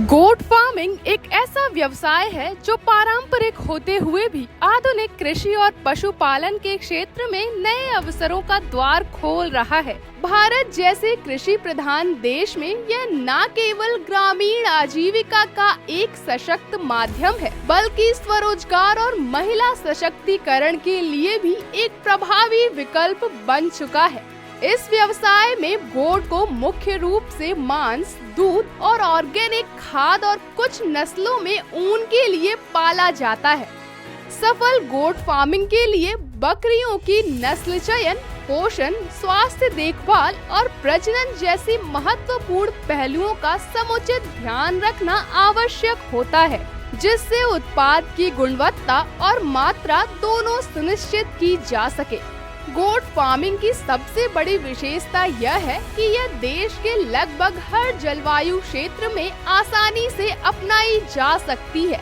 गोट farming एक ऐसा व्यवसाय है जो पारंपरिक होते हुए भी आधुनिक कृषि और पशुपालन के क्षेत्र में नए अवसरों का द्वार खोल रहा है। भारत जैसे कृषि प्रधान देश में यह न केवल ग्रामीण आजीविका का एक सशक्त माध्यम है, बल्कि स्वरोजगार और महिला सशक्तिकरण के लिए भी एक प्रभावी विकल्प बन चुका है। इस व्यवसाय में गोट को मुख्य रूप से मांस, दूध और ऑर्गेनिक खाद और कुछ नस्लों में ऊन के लिए पाला जाता है। सफल गोट फार्मिंग के लिए बकरियों की नस्ल चयन, पोषण, स्वास्थ्य देखभाल और प्रजनन जैसी महत्वपूर्ण पहलुओं का समुचित ध्यान रखना आवश्यक होता है, जिससे उत्पाद की गुणवत्ता और मात्रा दोनों सुनिश्चित की जा सके। गोट फार्मिंग की सबसे बड़ी विशेषता यह है कि यह देश के लगभग हर जलवायु क्षेत्र में आसानी से अपनाई जा सकती है।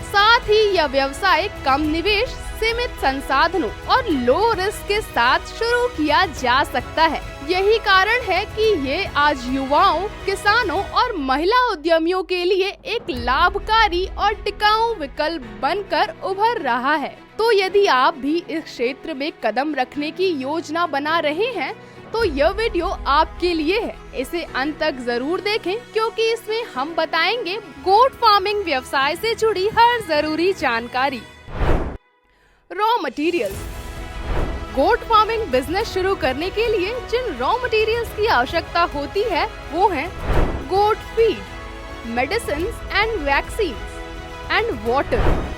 साथ ही यह व्यवसाय कम निवेश, सीमित संसाधनों और लो रिस्क के साथ शुरू किया जा सकता है। यही कारण है कि ये आज युवाओं, किसानों और महिला उद्यमियों के लिए एक लाभकारी और टिकाऊ विकल्प बनकर उभर रहा है। तो यदि आप भी इस क्षेत्र में कदम रखने की योजना बना रहे हैं, तो यह वीडियो आपके लिए है। इसे अंत तक जरूर देखें, क्योंकि इसमें हम बताएंगे गोट फार्मिंग व्यवसाय से जुड़ी हर जरूरी जानकारी। Raw materials. Goat farming business शुरू करने के लिए जिन रॉ मटेरियल्स की आवश्यकता होती है वो हैं goat feed, medicines and vaccines and water,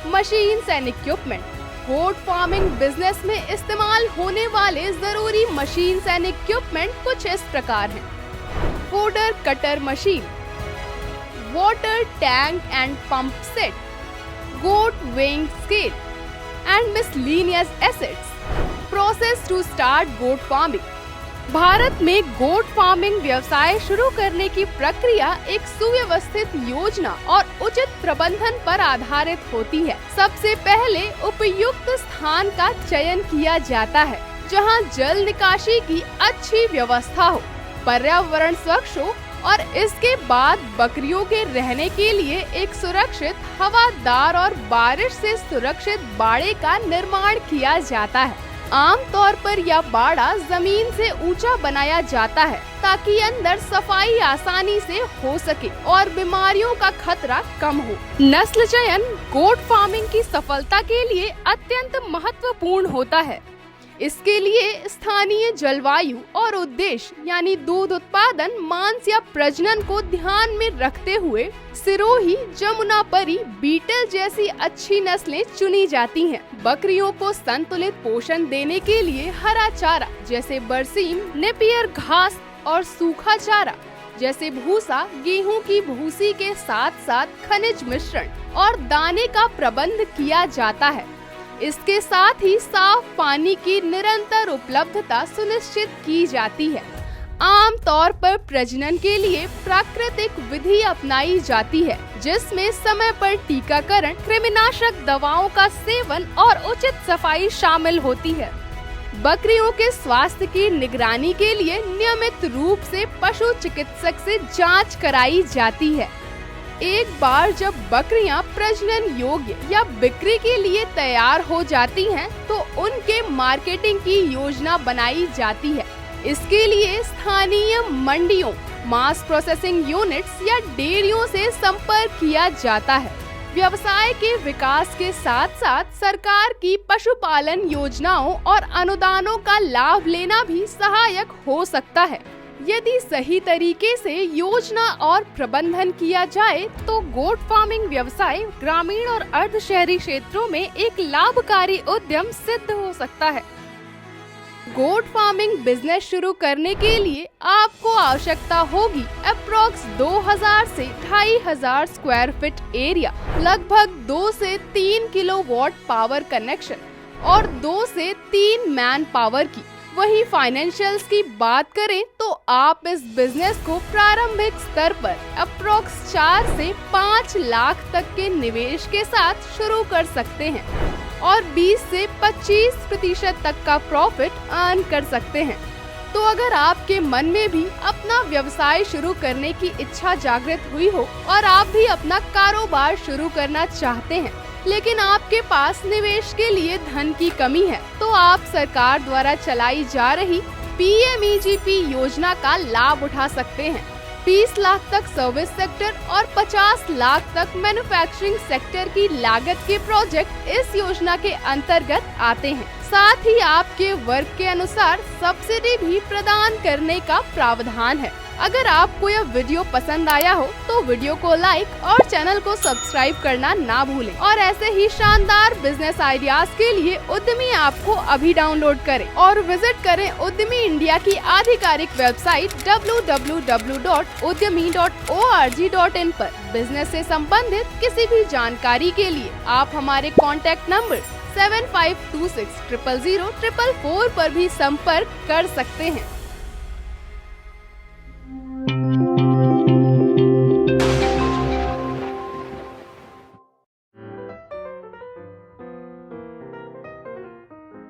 machines and equipment. Goat farming business में इस्तेमाल होने वाले जरूरी मशीन्स एंड इक्विपमेंट कुछ इस प्रकार हैं: fodder cutter machine, water tank and pump set, goat weighing scale and miscellaneous assets. Process to start goat farming. Bharat में गोट फार्मिंग व्यवसाय शुरू करने की प्रक्रिया एक सुव्यवस्थित योजना और उचित प्रबंधन पर आधारित होती है। सबसे पहले उपयुक्त स्थान का चयन किया जाता है, जहां जल निकासी की अच्छी व्यवस्था हो, पर्यावरण स्वच्छ हो और इसके बाद बकरियों के रहने के लिए एक सुरक्षित, हवादार और बारिश से सुरक्षित बाड़े का निर्माण किया जाता है। आमतौर पर यह बाड़ा जमीन से ऊंचा बनाया जाता है, ताकि अंदर सफाई आसानी से हो सके और बीमारियों का खतरा कम हो। नस्ल चयन गोट फार्मिंग की सफलता के लिए अत्यंत महत्वपूर्ण होता है। इसके लिए स्थानीय जलवायु और उद्देश्य यानी दूध उत्पादन, मांस या प्रजनन को ध्यान में रखते हुए सिरोही, जमुनापरी, बीटल जैसी अच्छी नस्लें चुनी जाती हैं। बकरियों को संतुलित पोषण देने के लिए हरा चारा जैसे बरसीम, नेपियर घास और सूखा चारा जैसे भूसा, गेहूं की भूसी के साथ साथ खनिज मिश्रण और दाने का प्रबंध किया जाता है। इसके साथ ही साफ पानी की निरंतर उपलब्धता सुनिश्चित की जाती है। आमतौर पर प्रजनन के लिए प्राकृतिक विधि अपनाई जाती है, जिसमें समय पर टीकाकरण, कृमिनाशक दवाओं का सेवन और उचित सफाई शामिल होती है। बकरियों के स्वास्थ्य की निगरानी के लिए नियमित रूप से पशु चिकित्सक से जांच कराई जाती है। एक बार जब बकरियां प्रजनन योग्य या बिक्री के लिए तैयार हो जाती हैं, तो उनके मार्केटिंग की योजना बनाई जाती है। इसके लिए स्थानीय मंडियों, मास प्रोसेसिंग यूनिट्स या डेयरियों से संपर्क किया जाता है। व्यवसाय के विकास के साथ साथ सरकार की पशुपालन योजनाओं और अनुदानों का लाभ लेना भी सहायक हो सकता है। यदि सही तरीके से योजना और प्रबंधन किया जाए, तो गोट फार्मिंग व्यवसाय ग्रामीण और अर्ध शहरी क्षेत्रों में एक लाभकारी उद्यम सिद्ध हो सकता है। गोट फार्मिंग बिजनेस शुरू करने के लिए आपको आवश्यकता होगी अप्रोक्स 2000 से 2500 स्क्वायर फीट एरिया, लगभग 2 से 3 किलोवाट पावर कनेक्शन, और 2 से 3 मैन पावर की। वहीं फाइनेंशियल्स की बात करें तो आप इस बिजनेस को प्रारंभिक स्तर पर अप्रोक्स 4 से 5 लाख तक के निवेश के साथ शुरू कर सकते हैं और 20 से 25% तक का प्रॉफिट अर्न कर सकते हैं। तो अगर आपके मन में भी अपना व्यवसाय शुरू करने की इच्छा जागृत हुई हो और आप भी अपना कारोबार शुरू करना चाहते हैं, लेकिन आपके पास निवेश के लिए धन की कमी है, तो आप सरकार द्वारा चलाई जा रही PMEGP योजना का लाभ उठा सकते हैं। 20 लाख तक सर्विस सेक्टर और 50 लाख तक मैन्युफैक्चरिंग सेक्टर की लागत के प्रोजेक्ट इस योजना के अंतर्गत आते हैं। साथ ही आपके वर्ग के अनुसार सब्सिडी भी प्रदान करने का प्रावधान है। अगर आपको यह वीडियो पसंद आया हो तो वीडियो को लाइक और चैनल को सब्सक्राइब करना ना भूलें और ऐसे ही शानदार बिजनेस आइडियाज के लिए उद्यमी ऐप को अभी डाउनलोड करें और विजिट करें उद्यमी इंडिया की आधिकारिक वेबसाइट www.udyami.org.in पर। बिजनेस से संबंधित किसी भी जानकारी के लिए आप हमारे कॉन्टैक्ट नंबर 7526 000 444 पर भी संपर्क कर सकते हैं।